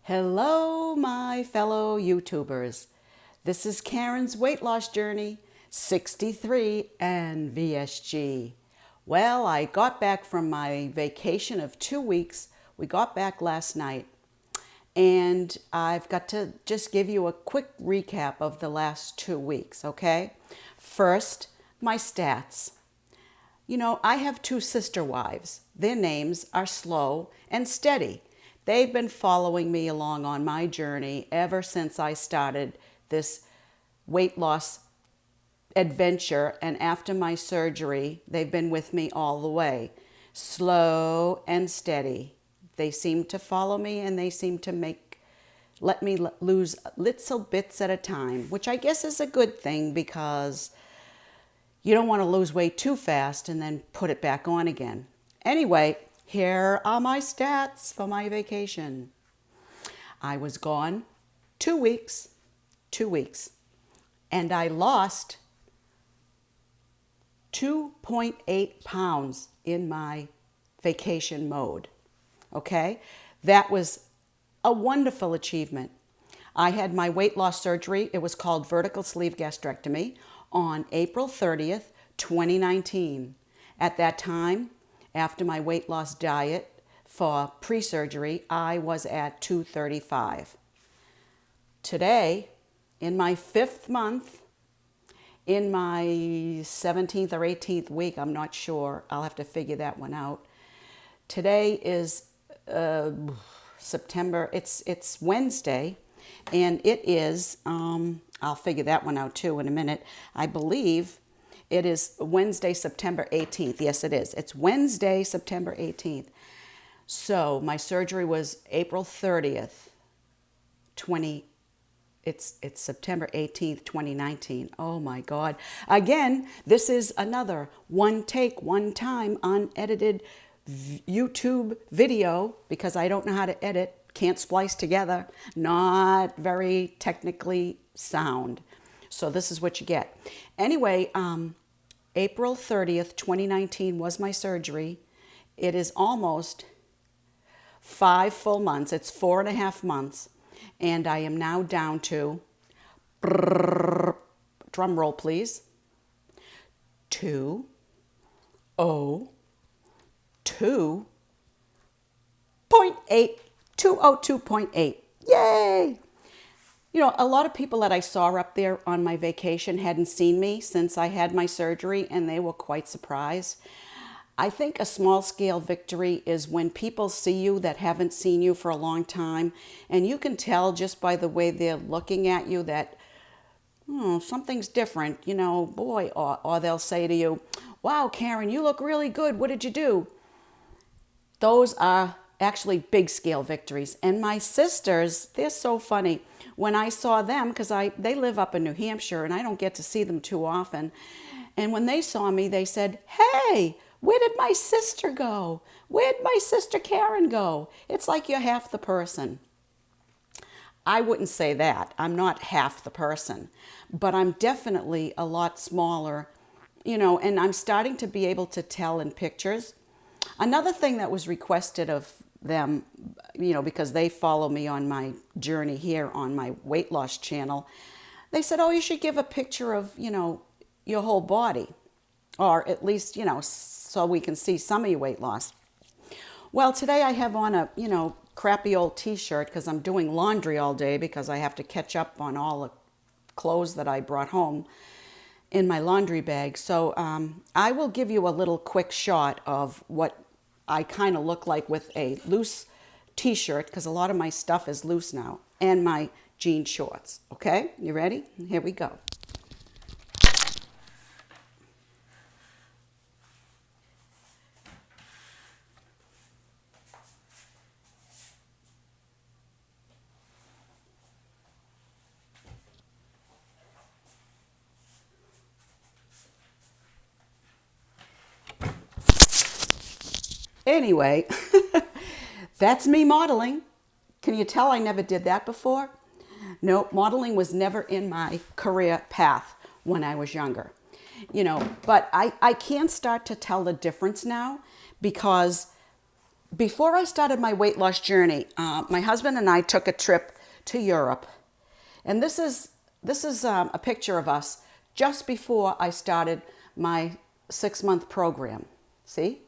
Hello, my fellow YouTubers. This is Karen's weight loss journey, 63 and VSG. Well, I got back from my vacation of 2 weeks. We got back last night. And I've got to just give you a quick recap of the last 2 weeks, okay? First, my stats. You know, I have two sister wives. Their names are Slow and Steady. They've been following me along on my journey ever since I started this weight loss adventure. And after my surgery, they've been with me all the way. Slow and Steady. They seem to follow me and they seem to let me lose little bits at a time, which I guess is a good thing because you don't want to lose weight too fast and then put it back on again. Anyway, here are my stats for my vacation. I was gone 2 weeks, and I lost 2.8 pounds in my vacation mode. Okay? That was a wonderful achievement. I had my weight loss surgery. It was called vertical sleeve gastrectomy on April 30th, 2019. At that time, after my weight loss diet for pre-surgery, I was at 235. Today, in my 5th month, in my 17th or 18th week, I'm not sure. I'll have to figure that one out. Today is September. It's Wednesday, and it is, I'll figure that one out too in a minute. I believe it is Wednesday, September 18th. Yes, it is. It's Wednesday, September 18th. So my surgery was April 30th, it's September 18th, 2019. Oh my God. Again, this is another one take, one time, unedited YouTube video because I don't know how to edit, can't splice together, not very technically sound. So this is what you get. Anyway, April 30th, 2019 was my surgery. It is almost 5 full months. It's 4.5 months. And I am now down to, drum roll please, 202.8. Yay! You know, a lot of people that I saw up there on my vacation hadn't seen me since I had my surgery, and they were quite surprised. I think a small-scale victory is when people see you that haven't seen you for a long time, and you can tell just by the way they're looking at you that something's different, you know, boy, or they'll say to you, wow, Karen, you look really good. What did you do? Those are actually big-scale victories. And my sisters, they're so funny. When I saw them, because they live up in New Hampshire, and I don't get to see them too often, and when they saw me, they said, hey, where did my sister go? Where'd my sister Karen go? It's like you're half the person. I wouldn't say that. I'm not half the person, but I'm definitely a lot smaller, you know, and I'm starting to be able to tell in pictures. Another thing that was requested of them, you know, because they follow me on my journey here on my weight loss channel, they said, oh, you should give a picture of, you know, your whole body, or at least, you know, so we can see some of your weight loss. Well, today I have on a, you know, crappy old t-shirt because I'm doing laundry all day because I have to catch up on all the clothes that I brought home in my laundry bag. So I will give you a little quick shot of what I kind of look like with a loose t-shirt, because a lot of my stuff is loose now, and my jean shorts. Okay, you ready? Here we go. Anyway, that's me modeling. Can you tell I never did that before? No, modeling was never in my career path when I was younger. You know, but I can start to tell the difference now because Before I started my weight loss journey, my husband and I took a trip to Europe. And this is a picture of us just before I started my 6-month program. See?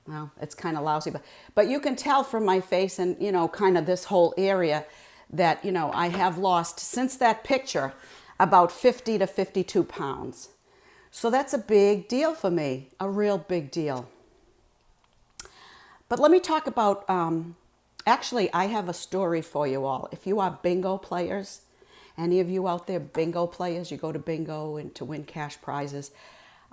Well, it's kind of lousy, but you can tell from my face and, kind of this whole area that, I have lost since that picture about 50 to 52 pounds. So that's a big deal for me, a real big deal. But let me talk about, actually, I have a story for you all. If you are bingo players, any of you out there bingo players, you go to bingo and to win cash prizes.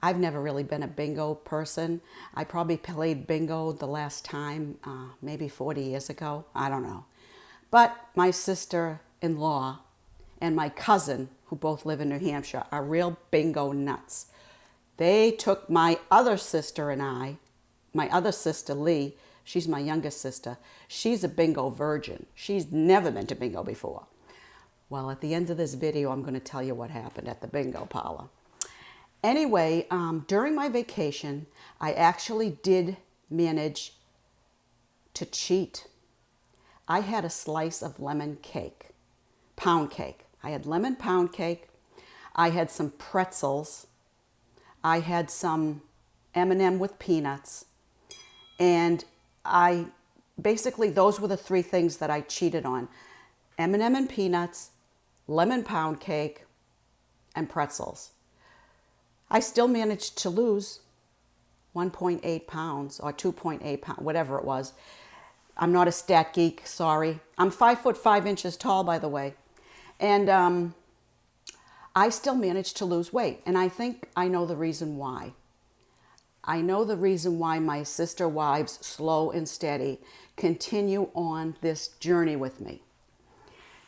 I've never really been a bingo person. I probably played bingo the last time, maybe 40 years ago. I don't know. But my sister-in-law and my cousin, who both live in New Hampshire, are real bingo nuts. They took my other sister and I, my other sister, Lee, she's my youngest sister. She's a bingo virgin. She's never been to bingo before. Well, at the end of this video, I'm going to tell you what happened at the bingo parlor. Anyway, during my vacation, I actually did manage to cheat. I had a slice of lemon cake, pound cake. I had lemon pound cake. I had some pretzels. I had some M&M with peanuts. And basically, those were the 3 things that I cheated on. M&M and peanuts, lemon pound cake, and pretzels. I still managed to lose 1.8 pounds or 2.8 pounds, whatever it was. I'm not a stat geek, sorry. I'm 5 foot 5 inches tall, by the way. And I still managed to lose weight. And I think I know the reason why. I know the reason why my sister wives, Slow and Steady, continue on this journey with me.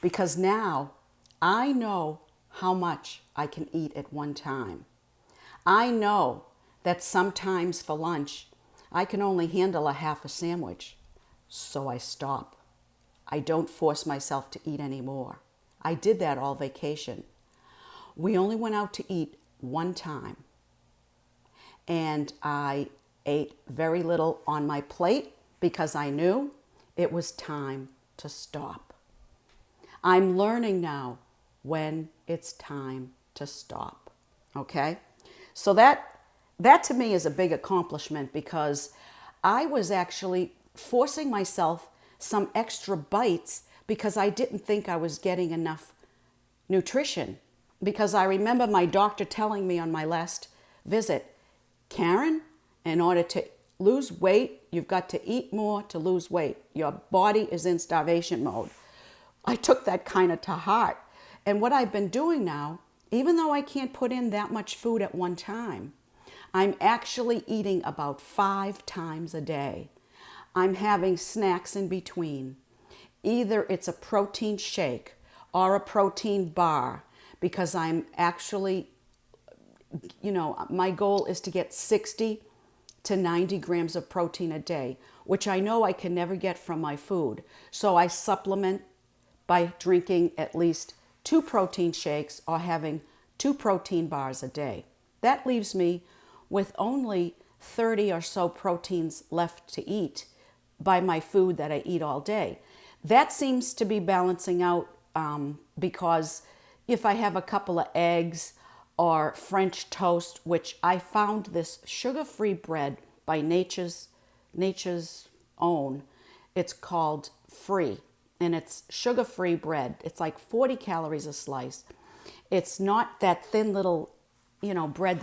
Because now I know how much I can eat at one time. I know that sometimes for lunch, I can only handle a half a sandwich. So I stop. I don't force myself to eat anymore. I did that all vacation. We only went out to eat one time. And I ate very little on my plate because I knew it was time to stop. I'm learning now when it's time to stop. Okay? So that to me is a big accomplishment because I was actually forcing myself some extra bites because I didn't think I was getting enough nutrition. Because I remember my doctor telling me on my last visit, Karen, in order to lose weight, you've got to eat more to lose weight. Your body is in starvation mode. I took that kind of to heart. And what I've been doing now, even though I can't put in that much food at one time, I'm actually eating about 5 times a day. I'm having snacks in between. Either it's a protein shake or a protein bar because I'm actually, my goal is to get 60 to 90 grams of protein a day, which I know I can never get from my food. So I supplement by drinking at least 2 protein shakes or having 2 protein bars a day. That leaves me with only 30 or so proteins left to eat by my food that I eat all day. That seems to be balancing out because if I have a couple of eggs or French toast, which I found this sugar-free bread by Nature's Own, it's called Free. And it's sugar-free bread. It's like 40 calories a slice. It's not that thin little, bread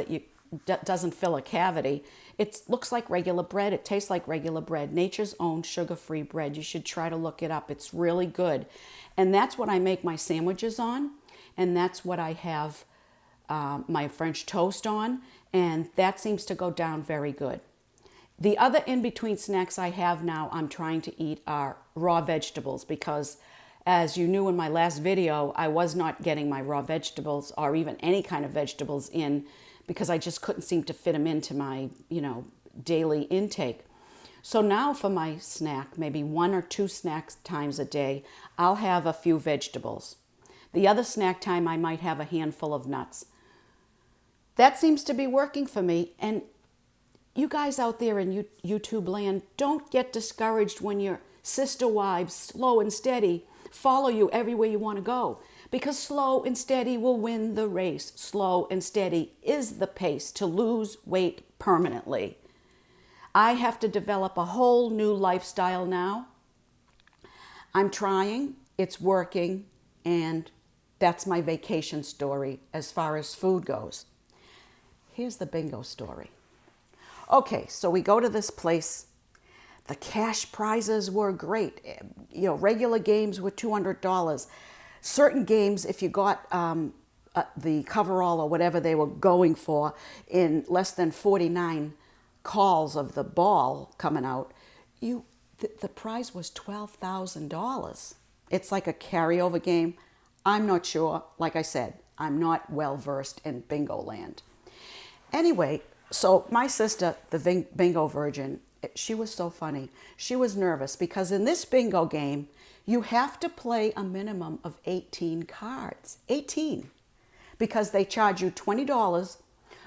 that doesn't fill a cavity. It looks like regular bread. It tastes like regular bread. Nature's Own sugar-free bread. You should try to look it up. It's really good. And that's what I make my sandwiches on. And that's what I have my French toast on. And that seems to go down very good. The other in-between snacks I have now I'm trying to eat are raw vegetables because, as you knew in my last video, I was not getting my raw vegetables or even any kind of vegetables in because I just couldn't seem to fit them into my, daily intake. So now for my snack, maybe 1 or 2 snacks times a day, I'll have a few vegetables. The other snack time, I might have a handful of nuts. That seems to be working for me. And you guys out there in YouTube land, don't get discouraged when your sister wives, slow and steady, follow you everywhere you want to go. Because slow and steady will win the race. Slow and steady is the pace to lose weight permanently. I have to develop a whole new lifestyle now. I'm trying, it's working, and that's my vacation story as far as food goes. Here's the bingo story. Okay, so we go to this place. The cash prizes were great. Regular games were $200. Certain games, if you got the coverall or whatever they were going for in less than 49 calls of the ball coming out, the prize was $12,000. It's like a carryover game. I'm not sure. Like I said, I'm not well versed in bingo land. Anyway, so my sister, the bingo virgin, she was so funny. She was nervous because in this bingo game, you have to play a minimum of 18 cards. 18. Because they charge you $20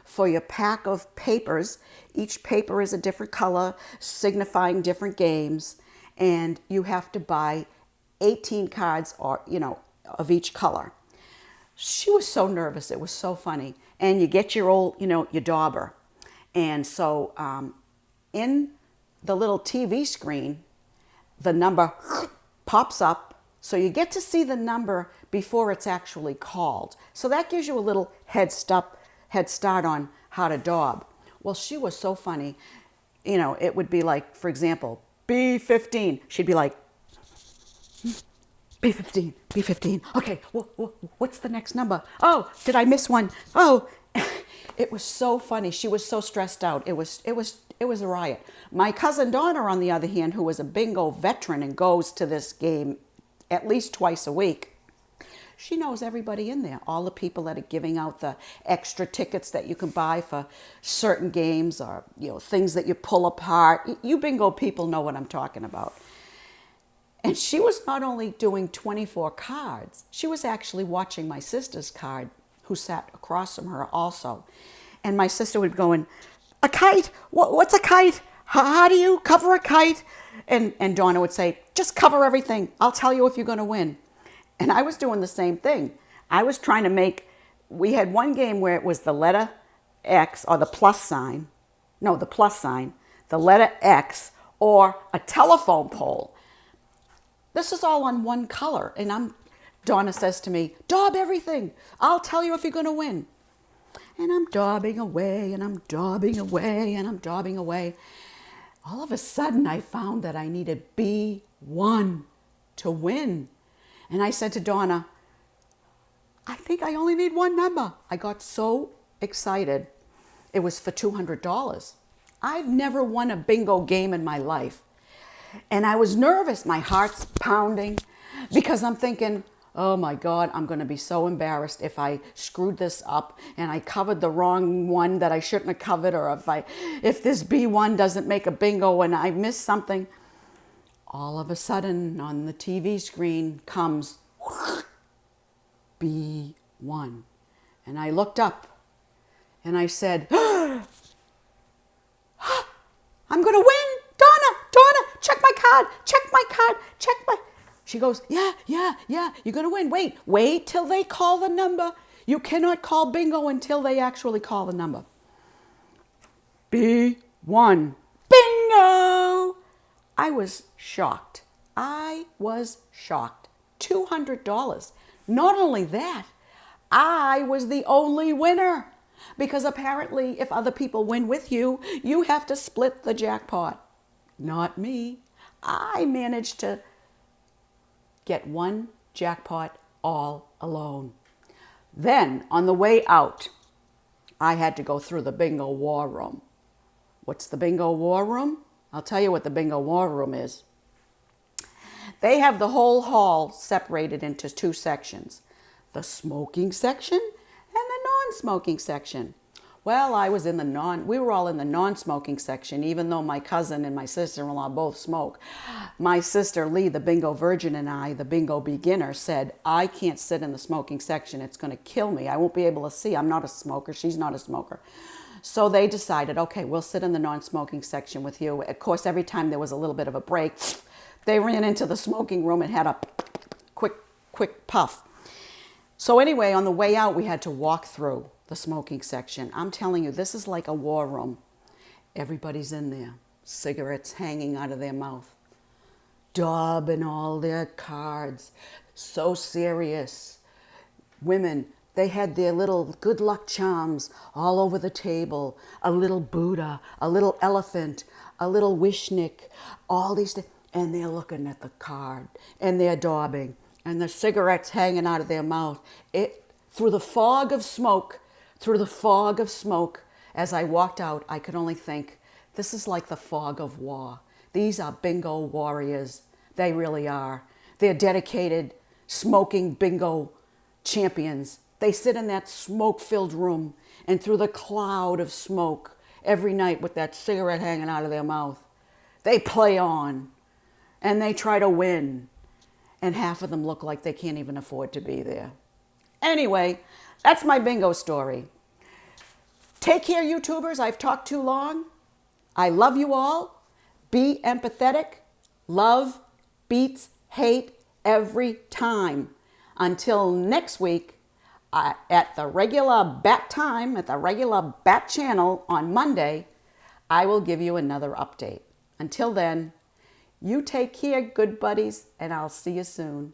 for your pack of papers. Each paper is a different color, signifying different games. And you have to buy 18 cards of each color. She was so nervous. It was so funny. And you get your your dauber. And so in the little TV screen, the number pops up. So you get to see the number before it's actually called. So that gives you a little head start on how to daub. Well, she was so funny. It would be like, for example, B15. She'd be like, B15, B15. Okay, what's the next number? Oh, did I miss one? Oh, it was so funny. She was so stressed out. It was a riot. My cousin Donna, on the other hand, who was a bingo veteran and goes to this game at least twice a week, she knows everybody in there, all the people that are giving out the extra tickets that you can buy for certain games or things that you pull apart. You bingo people know what I'm talking about. And she was not only doing 24 cards, she was actually watching my sister's card, who sat across from her also. And my sister would be going, a kite? What's a kite? How do you cover a kite? And Donna would say, just cover everything. I'll tell you if you're going to win. And I was doing the same thing. I was trying to we had one game where it was the letter X or the plus sign, the letter X or a telephone pole. This is all on one color. And Donna says to me, daub everything. I'll tell you if you're going to win. And I'm daubing away, and I'm daubing away, and I'm daubing away. All of a sudden, I found that I needed B1 to win. And I said to Donna, I think I only need one number. I got so excited. It was for $200. I've never won a bingo game in my life. And I was nervous. My heart's pounding because I'm thinking, oh my God, I'm going to be so embarrassed if I screwed this up and I covered the wrong one that I shouldn't have covered, or if this B1 doesn't make a bingo and I miss something. All of a sudden on the TV screen comes B1. And I looked up and I said, I'm going to win. Donna, check my card, check my... She goes, yeah, you're going to win. Wait till they call the number. You cannot call bingo until they actually call the number. B1. Bingo! I was shocked. $200. Not only that, I was the only winner. Because apparently, if other people win with you, you have to split the jackpot. Not me. I managed to get one jackpot all alone. Then, on the way out, I had to go through the bingo war room. What's the bingo war room? I'll tell you what the bingo war room is. They have the whole hall separated into two sections. The smoking section and the non-smoking section. Well, we were all in the non-smoking section, even though my cousin and my sister-in-law both smoke. My sister Lee, the bingo virgin, and I, the bingo beginner, said, I can't sit in the smoking section. It's going to kill me. I won't be able to see. I'm not a smoker. She's not a smoker. So they decided, okay, we'll sit in the non-smoking section with you. Of course, every time there was a little bit of a break, they ran into the smoking room and had a quick puff. So anyway, on the way out, we had to walk through the smoking section. I'm telling you, this is like a war room. Everybody's in there, cigarettes hanging out of their mouth, daubing all their cards, so serious. Women, they had their little good luck charms all over the table, a little Buddha, a little elephant, a little wishnik, all these things. And they're looking at the card, and they're daubing, and the cigarettes hanging out of their mouth. Through the fog of smoke, as I walked out, I could only think, this is like the fog of war. These are bingo warriors. They really are. They're dedicated, smoking bingo champions. They sit in that smoke-filled room, and through the cloud of smoke every night with that cigarette hanging out of their mouth, they play on, and they try to win. And half of them look like they can't even afford to be there. Anyway, that's my bingo story. Take care, YouTubers. I've talked too long. I love you all. Be empathetic. Love beats hate every time. Until next week, at the regular bat time, at the regular bat channel on Monday, I will give you another update. Until then, you take care, good buddies, and I'll see you soon.